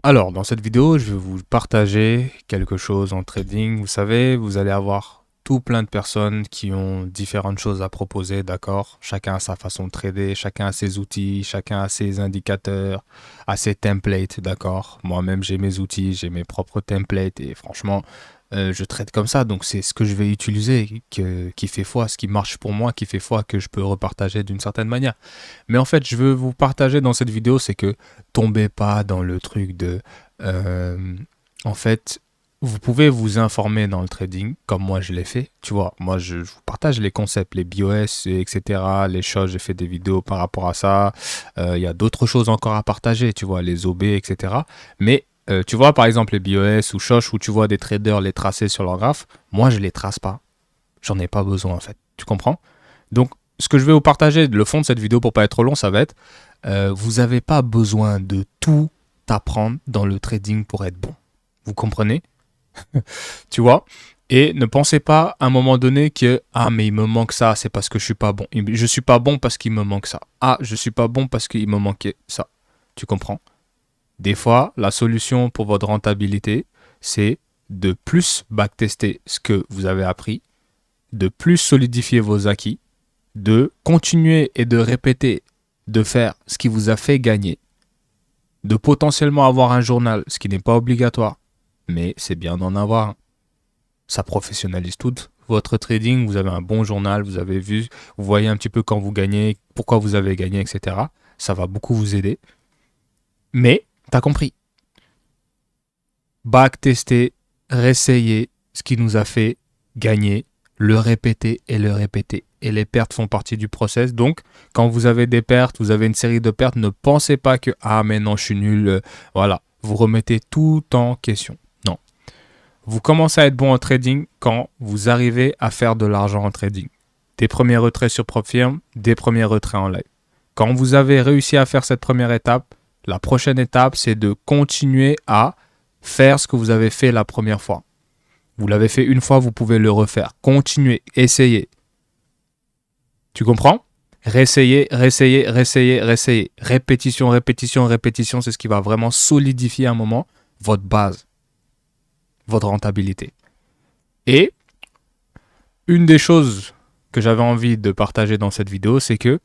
Alors, dans cette vidéo, je vais vous partager quelque chose en trading. Vous savez, vous allez avoir tout plein de personnes qui ont différentes choses à proposer, d'accord? Chacun a sa façon de trader, chacun a ses outils, chacun a ses indicateurs, a ses templates, d'accord? Moi-même, j'ai mes outils, j'ai mes propres templates et franchement, je trade comme ça. Donc, c'est ce que je vais utiliser qui fait foi, ce qui marche pour moi, qui fait foi, que je peux repartager d'une certaine manière. Mais en fait, je veux vous partager dans cette vidéo, c'est que tombez pas dans le truc de... euh, en fait, vous pouvez vous informer dans le trading, comme moi je l'ai fait. Tu vois, moi je vous partage les concepts, les BOS, etc. Les choses, j'ai fait des vidéos par rapport à ça. Il y a d'autres choses encore à partager, tu vois, les OB, etc. Mais tu vois, par exemple, les BOS ou Shosh, où tu vois des traders les tracer sur leur graphe, moi je les trace pas. J'en ai pas besoin en fait. Tu comprends? Donc, ce que je vais vous partager, le fond de cette vidéo pour pas être trop long, ça va être vous n'avez pas besoin de tout apprendre dans le trading pour être bon. Vous comprenez? Tu vois? Et ne pensez pas à un moment donné que ah mais il me manque ça, c'est parce que je suis pas bon. Je suis pas bon parce qu'il me manque ça. Ah, je suis pas bon parce qu'il me manquait ça. Tu comprends? Des fois, la solution pour votre rentabilité, c'est de plus backtester ce que vous avez appris, de plus solidifier vos acquis, de continuer et de répéter, de faire ce qui vous a fait gagner, de potentiellement avoir un journal, ce qui n'est pas obligatoire, mais c'est bien d'en avoir un. Ça professionnalise tout votre trading, vous avez un bon journal, vous avez vu, vous voyez un petit peu quand vous gagnez, pourquoi vous avez gagné, etc. Ça va beaucoup vous aider. Mais, t'as compris, backtester, réessayer ce qui nous a fait gagner, le répéter et le répéter. Et les pertes font partie du process. Donc, quand vous avez des pertes, vous avez une série de pertes, ne pensez pas que ah mais non, je suis nul. Voilà, vous remettez tout en question. Non. Vous commencez à être bon en trading quand vous arrivez à faire de l'argent en trading. Des premiers retraits sur Propfirm, des premiers retraits en live. Quand vous avez réussi à faire cette première étape, la prochaine étape, c'est de continuer à faire ce que vous avez fait la première fois. Vous l'avez fait une fois, vous pouvez le refaire. Continuez, essayez. Tu comprends? Réessayez, réessayez, réessayez, réessayez. Répétition, répétition, répétition, c'est ce qui va vraiment solidifier à un moment votre base, votre rentabilité. Et une des choses que j'avais envie de partager dans cette vidéo, c'est que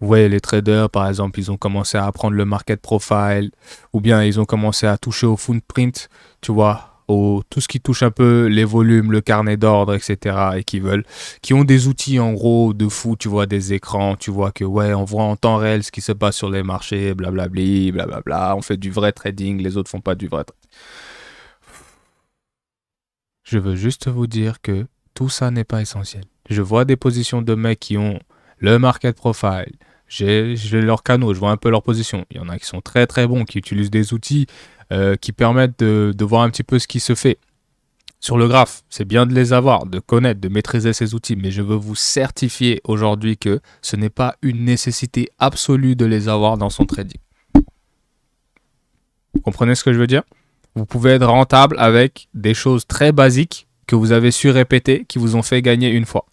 ouais, les traders, par exemple, ils ont commencé à apprendre le market profile, ou bien ils ont commencé à toucher au footprint, tu vois, tout ce qui touche un peu les volumes, le carnet d'ordre, etc. et qui ont des outils en gros de fou, tu vois, des écrans, tu vois que ouais, on voit en temps réel ce qui se passe sur les marchés, blablabli, blablabla, on fait du vrai trading, les autres font pas du vrai trading. Je veux juste vous dire que tout ça n'est pas essentiel. Je vois des positions de mecs qui ont le market profile, j'ai leurs canaux, je vois un peu leur position. Il y en a qui sont très très bons, qui utilisent des outils qui permettent de voir un petit peu ce qui se fait. Sur le graphe, c'est bien de les avoir, de connaître, de maîtriser ces outils, mais je veux vous certifier aujourd'hui que ce n'est pas une nécessité absolue de les avoir dans son trading. Vous comprenez ce que je veux dire? Vous pouvez être rentable avec des choses très basiques que vous avez su répéter, qui vous ont fait gagner une fois.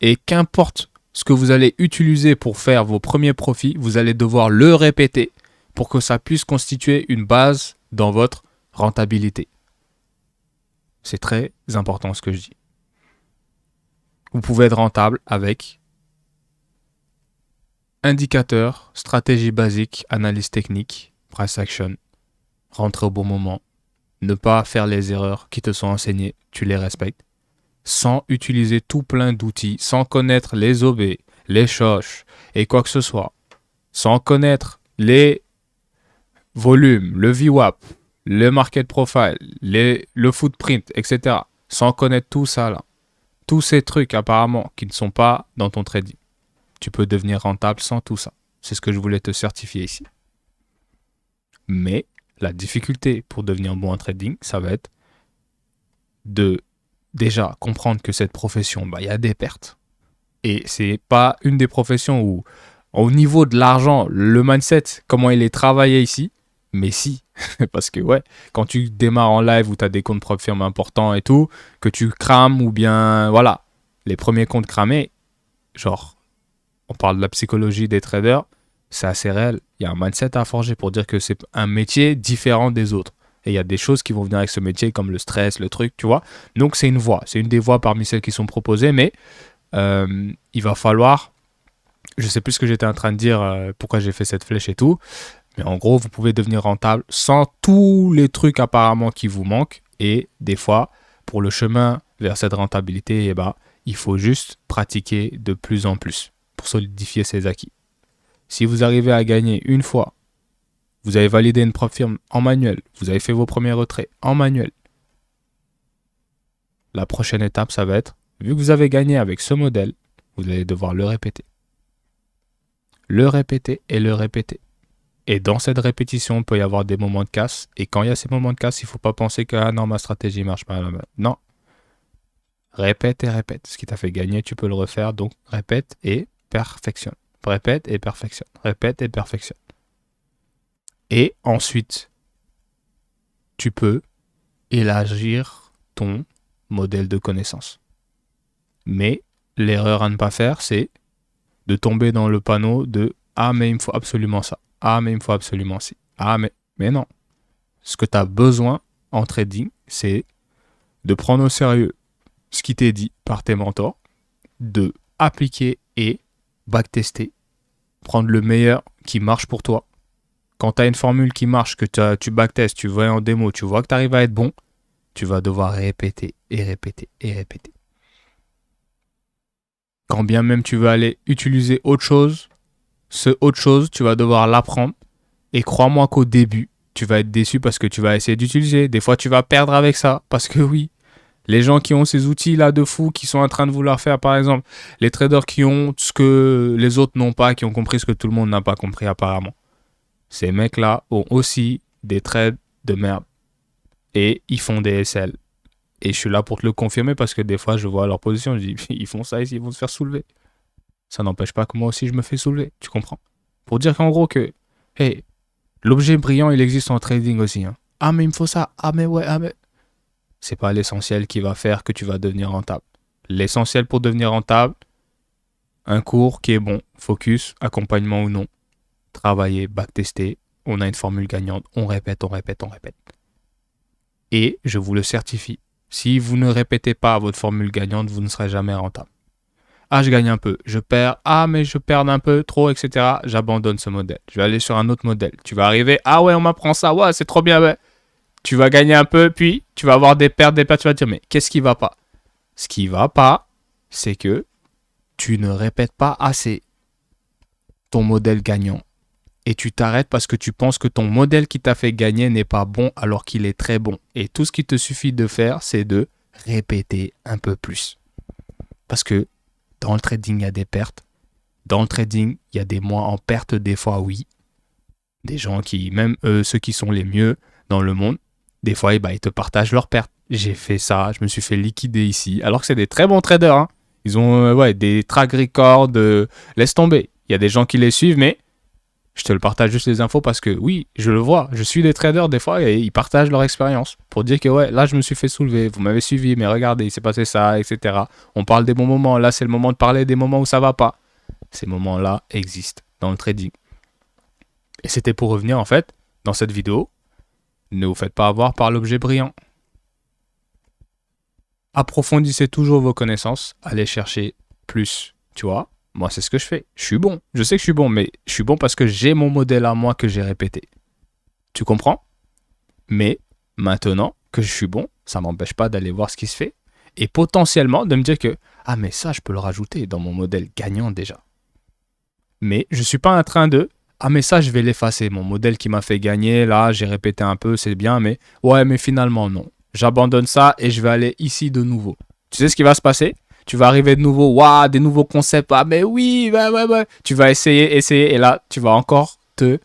Et qu'importe ce que vous allez utiliser pour faire vos premiers profits, vous allez devoir le répéter pour que ça puisse constituer une base dans votre rentabilité. C'est très important ce que je dis. Vous pouvez être rentable avec indicateur, stratégie basique, analyse technique, price action, rentrer au bon moment, ne pas faire les erreurs qui te sont enseignées, tu les respectes, sans utiliser tout plein d'outils, sans connaître les OB, les shosh et quoi que ce soit, sans connaître les volumes, le VWAP, le market profile, le footprint, etc. Sans connaître tout ça là, tous ces trucs apparemment qui ne sont pas dans ton trading. Tu peux devenir rentable sans tout ça. C'est ce que je voulais te certifier ici. Mais la difficulté pour devenir bon en trading, ça va être de déjà comprendre que cette profession, il y a des pertes. Et c'est pas une des professions où, au niveau de l'argent, le mindset, comment il est travaillé ici, mais si. Parce que ouais, quand tu démarres en live où tu as des comptes propres firmes importants et tout, que tu crames ou bien, voilà, les premiers comptes cramés, genre, on parle de la psychologie des traders, C'est assez réel. Il y a un mindset à forger pour dire que c'est un métier différent des autres. Et il y a des choses qui vont venir avec ce métier, comme le stress, le truc, tu vois. Donc, c'est une voie. C'est une des voies parmi celles qui sont proposées, mais il va falloir... Je sais plus ce que j'étais en train de dire, pourquoi j'ai fait cette flèche et tout. Mais en gros, vous pouvez devenir rentable sans tous les trucs apparemment qui vous manquent. Et des fois, pour le chemin vers cette rentabilité, eh ben, il faut juste pratiquer de plus en plus pour solidifier ses acquis. Si vous arrivez à gagner une fois, vous avez validé une propre firme en manuel, vous avez fait vos premiers retraits en manuel, la prochaine étape, ça va être, vu que vous avez gagné avec ce modèle, vous allez devoir le répéter. Le répéter et le répéter. Et dans cette répétition, il peut y avoir des moments de casse. Et quand il y a ces moments de casse, il ne faut pas penser que ah non, ma stratégie ne marche pas. Non. Répète et répète. Ce qui t'a fait gagner, tu peux le refaire. Donc répète et perfectionne. Répète et perfectionne. Répète et perfectionne. Et ensuite, tu peux élargir ton modèle de connaissance. Mais l'erreur à ne pas faire, c'est de tomber dans le panneau de « Ah, mais il me faut absolument ça. Ah, mais il me faut absolument ci. Ah, mais non. » Ce que tu as besoin en trading, c'est de prendre au sérieux ce qui t'est dit par tes mentors, de appliquer et backtester, prendre le meilleur qui marche pour toi. Quand tu as une formule qui marche, que tu backtestes, tu vois en démo, tu vois que tu arrives à être bon, tu vas devoir répéter et répéter et répéter. Quand bien même tu veux aller utiliser autre chose, ce autre chose, tu vas devoir l'apprendre. Et crois-moi qu'au début, tu vas être déçu parce que tu vas essayer d'utiliser. Des fois, tu vas perdre avec ça. Parce que oui, les gens qui ont ces outils-là de fou, qui sont en train de vouloir faire, par exemple, les traders qui ont ce que les autres n'ont pas, qui ont compris ce que tout le monde n'a pas compris apparemment. Ces mecs-là ont aussi des trades de merde. Et ils font des SL. Et je suis là pour te le confirmer parce que des fois, je vois leur position. Je dis, ils font ça, ils vont se faire soulever. Ça n'empêche pas que moi aussi, je me fais soulever. Tu comprends? Pour dire qu'en gros que, hey, l'objet brillant, il existe en trading aussi. Hein. Ah, mais il me faut ça. Ah, mais ouais, ah, mais... C'est pas l'essentiel qui va faire que tu vas devenir rentable. L'essentiel pour devenir rentable, un cours qui est bon, focus, accompagnement ou non, travailler, backtester, on a une formule gagnante, on répète, on répète, on répète. Et je vous le certifie, si vous ne répétez pas votre formule gagnante, vous ne serez jamais rentable. Ah, je gagne un peu, je perds, ah, mais je perds un peu, trop, etc. J'abandonne ce modèle. Je vais aller sur un autre modèle. Tu vas arriver, ah ouais, on m'apprend ça, ouais, c'est trop bien, ouais. Tu vas gagner un peu, puis tu vas avoir des pertes, tu vas te dire, mais qu'est-ce qui va pas? Ce qui va pas, c'est que tu ne répètes pas assez ton modèle gagnant. Et tu t'arrêtes parce que tu penses que ton modèle qui t'a fait gagner n'est pas bon alors qu'il est très bon. Et tout ce qu'il te suffit de faire, c'est de répéter un peu plus. Parce que dans le trading, il y a des pertes. Dans le trading, il y a des mois en perte, des fois, oui. Des gens qui, même ceux qui sont les mieux dans le monde, des fois, ils te partagent leurs pertes. J'ai fait ça, je me suis fait liquider ici. Alors que c'est des très bons traders. Hein. Ils ont des track records, laisse tomber. Il y a des gens qui les suivent, mais je te le partage juste les infos parce que oui, je le vois. Je suis des traders des fois et ils partagent leur expérience pour dire que ouais, là, je me suis fait soulever. Vous m'avez suivi, mais regardez, il s'est passé ça, etc. On parle des bons moments. Là, c'est le moment de parler des moments où ça va pas. Ces moments-là existent dans le trading. Et c'était pour revenir, en fait, dans cette vidéo, ne vous faites pas avoir par l'objet brillant. Approfondissez toujours vos connaissances, allez chercher plus, tu vois. Moi, c'est ce que je fais. Je suis bon. Je sais que je suis bon, mais je suis bon parce que j'ai mon modèle à moi que j'ai répété. Tu comprends? Mais maintenant que je suis bon, ça ne m'empêche pas d'aller voir ce qui se fait et potentiellement de me dire que ah, mais ça, je peux le rajouter dans mon modèle gagnant déjà. Mais je ne suis pas en train de ah, mais ça, je vais l'effacer. Mon modèle qui m'a fait gagner, là, j'ai répété un peu, c'est bien, mais ouais, mais finalement, non. J'abandonne ça et je vais aller ici de nouveau. Tu sais ce qui va se passer? Tu vas arriver de nouveau, waouh, des nouveaux concepts. Ah, mais oui, ouais. Tu vas essayer, et là, tu vas encore te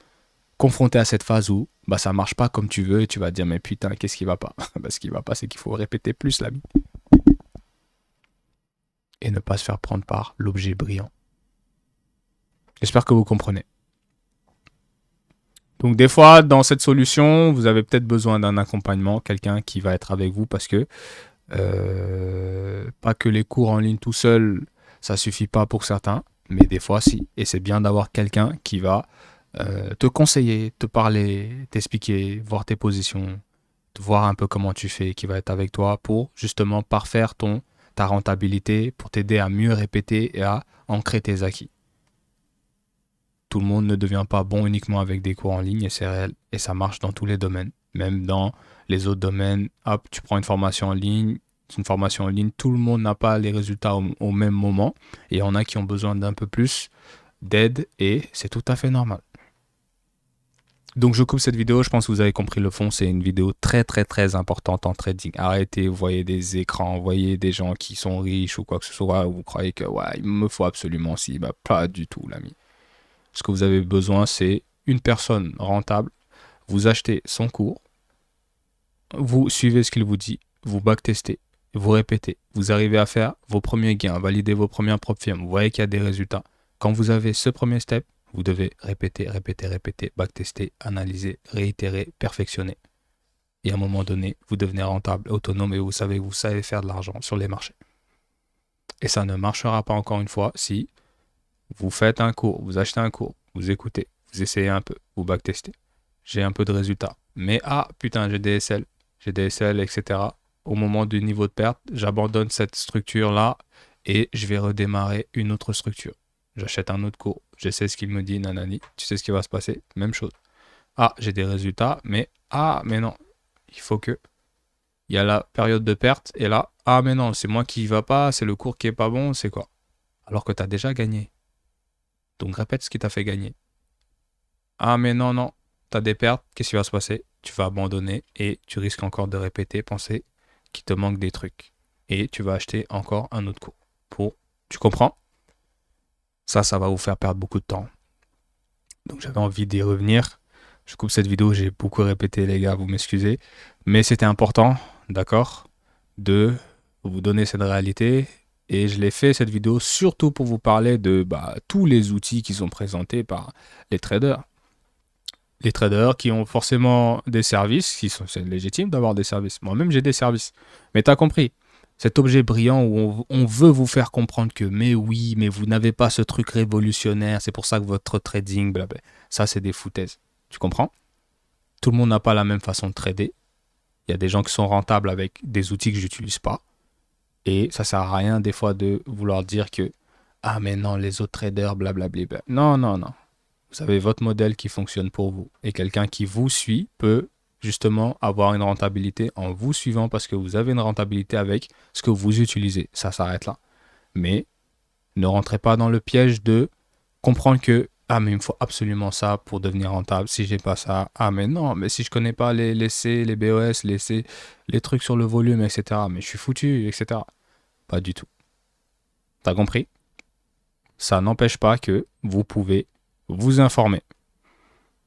confronter à cette phase où ça marche pas comme tu veux et tu vas te dire, mais putain, qu'est-ce qui va pas? Ce qui va pas, c'est qu'il faut répéter plus, l'ami. Et ne pas se faire prendre par l'objet brillant. J'espère que vous comprenez. Donc des fois, dans cette solution, vous avez peut-être besoin d'un accompagnement, quelqu'un qui va être avec vous parce que pas que les cours en ligne tout seul, ça suffit pas pour certains. Mais des fois, si. Et c'est bien d'avoir quelqu'un qui va te conseiller, te parler, t'expliquer, voir tes positions, voir un peu comment tu fais, qui va être avec toi pour justement parfaire ta rentabilité, pour t'aider à mieux répéter et à ancrer tes acquis. Tout le monde ne devient pas bon uniquement avec des cours en ligne et c'est réel. Et ça marche dans tous les domaines. Même dans les autres domaines, hop, tu prends une formation en ligne, c'est une formation en ligne, tout le monde n'a pas les résultats au même moment. Et il y en a qui ont besoin d'un peu plus d'aide et c'est tout à fait normal. Donc je coupe cette vidéo, je pense que vous avez compris le fond, c'est une vidéo très très très importante en trading. Arrêtez, vous voyez des écrans, vous voyez des gens qui sont riches ou quoi que ce soit, vous croyez que ouais, il me faut absolument si, bah pas du tout l'ami. Ce que vous avez besoin, c'est une personne rentable, vous achetez son cours, vous suivez ce qu'il vous dit, vous backtestez, vous répétez, vous arrivez à faire vos premiers gains, valider vos premières propres firmes, vous voyez qu'il y a des résultats. Quand vous avez ce premier step, vous devez répéter, répéter, répéter, backtester, analyser, réitérer, perfectionner. Et à un moment donné, vous devenez rentable, autonome et vous savez faire de l'argent sur les marchés. Et ça ne marchera pas encore une fois si vous faites un cours, vous achetez un cours, vous écoutez, vous essayez un peu, vous backtestez. J'ai un peu de résultats. Mais ah putain, j'ai des SL, etc. Au moment du niveau de perte, j'abandonne cette structure-là et je vais redémarrer une autre structure. J'achète un autre cours, je sais ce qu'il me dit, nanani, tu sais ce qui va se passer, même chose. Ah, j'ai des résultats, mais non, il faut que. Il y a la période de perte et là, ah mais non, c'est moi qui va pas, c'est le cours qui est pas bon, c'est quoi? Alors que tu as déjà gagné. Donc répète ce qui t'a fait gagner. Ah mais non, non, tu as des pertes, qu'est-ce qui va se passer? Tu vas abandonner et tu risques encore de répéter, penser qu'il te manque des trucs. Et tu vas acheter encore un autre cours. Tu comprends? Ça va vous faire perdre beaucoup de temps. Donc j'avais envie d'y revenir. Je coupe cette vidéo, j'ai beaucoup répété les gars, vous m'excusez. Mais c'était important, d'accord, de vous donner cette réalité. Et je l'ai fait cette vidéo surtout pour vous parler de tous les outils qui sont présentés par les traders. Les traders qui ont forcément des services, c'est légitime d'avoir des services. Moi-même, j'ai des services. Mais tu as compris, cet objet brillant où on veut vous faire comprendre que, mais oui, mais vous n'avez pas ce truc révolutionnaire, c'est pour ça que votre trading, blablabla. Ça, c'est des foutaises. Tu comprends? Tout le monde n'a pas la même façon de trader. Il y a des gens qui sont rentables avec des outils que je n'utilise pas. Et ça sert à rien des fois de vouloir dire que, ah mais non, les autres traders, blablabla. Non, non, non. Vous avez votre modèle qui fonctionne pour vous. Et quelqu'un qui vous suit peut justement avoir une rentabilité en vous suivant parce que vous avez une rentabilité avec ce que vous utilisez. Ça s'arrête là. Mais ne rentrez pas dans le piège de comprendre que ah mais il me faut absolument ça pour devenir rentable. Si j'ai pas ça, ah mais non, mais si je connais pas les C, les BOS, les C, les trucs sur le volume, etc. Mais je suis foutu, etc. Pas du tout. T'as compris? Ça n'empêche pas que vous pouvez vous informer.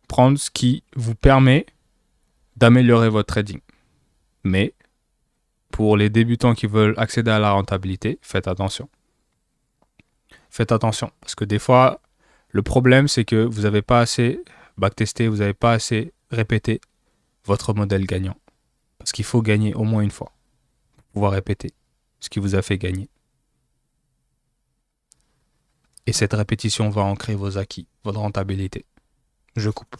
Prendre ce qui vous permet d'améliorer votre trading. Mais pour les débutants qui veulent accéder à la rentabilité, faites attention. Faites attention parce que des fois, le problème c'est que vous n'avez pas assez backtesté, vous n'avez pas assez répété votre modèle gagnant. Parce qu'il faut gagner au moins une fois pour pouvoir répéter ce qui vous a fait gagner. Et cette répétition va ancrer vos acquis, votre rentabilité. Je coupe.